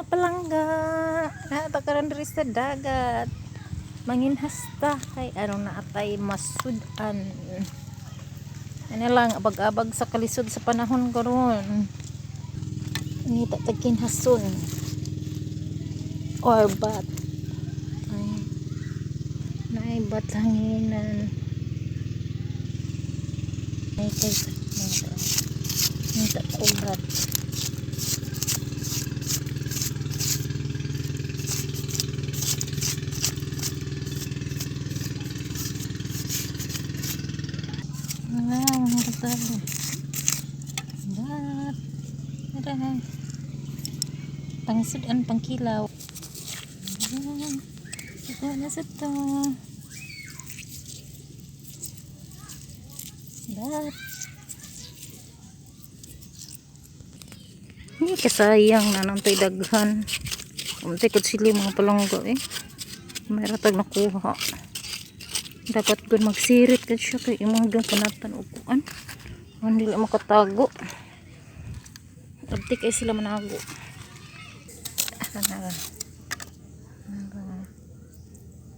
mga palangga natakaran diri sa dagat manginhasta kay aron naatay masudan. Ano lang abag-abag sa kalisod sa panahon karon. Ini tatagin hason or bat ay naibat hanginan ay kay nita ubat. Pangsudan pangkilaw. Ito na sa to. Hindi kasayang na nang to'y daghan. Umti ko sili mga palangga eh. May ratag nakuha. Dapat ko magsirit ka siya kay imong doon panatan upuan. Hindi lang makatago. Abti kay sila manago.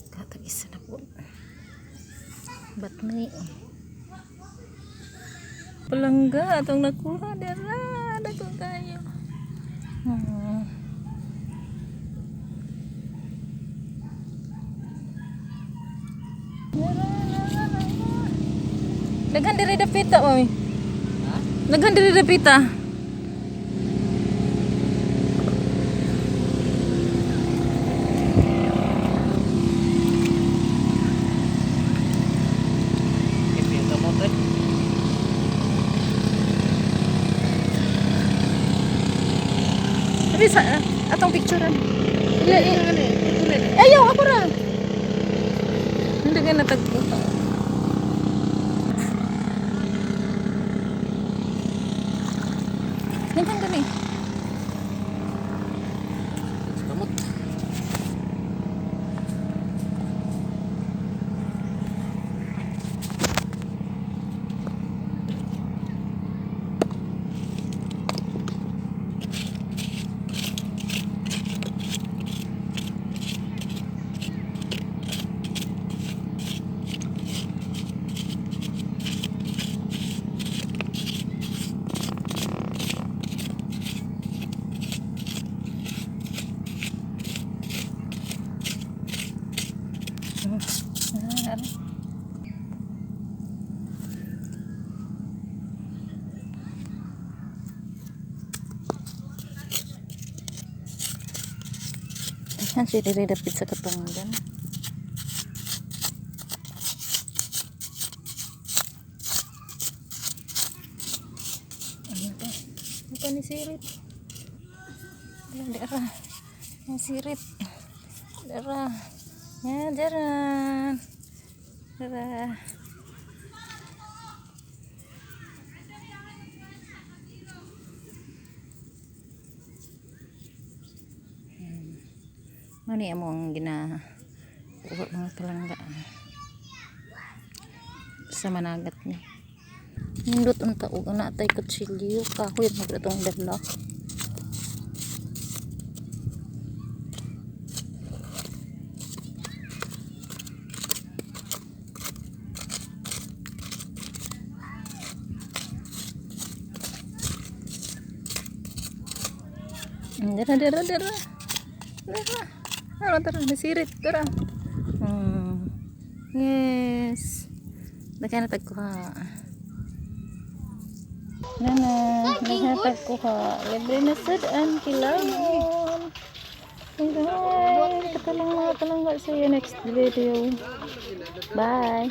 Katag-isa na po. Ba't may palangga atong nakuha dara. Dago kayo. Daghan diri dapita oy. Daghan diri dapita. Tapi sa atong picturean. Ayaw ako ra. Hindi ka natagpo. Nandiyan kami. Kamot. Yan si dapit sa katunggan. Ano pa? Ano pa ni sirit? Dara. Yan sirit. Dara. Yan jaran. Dara. Mani among gina mga palangga sa managat ni. Nindot ang taog na tay kutsilyo kahoy magratong dala. Dara. Ano tara nasirit tara. Yes. Naghanatag ko ha. Naghanatag ko ha. Libre na sadaan kilawon. Bye. Katalang mga palangga sa iyo next video. Bye.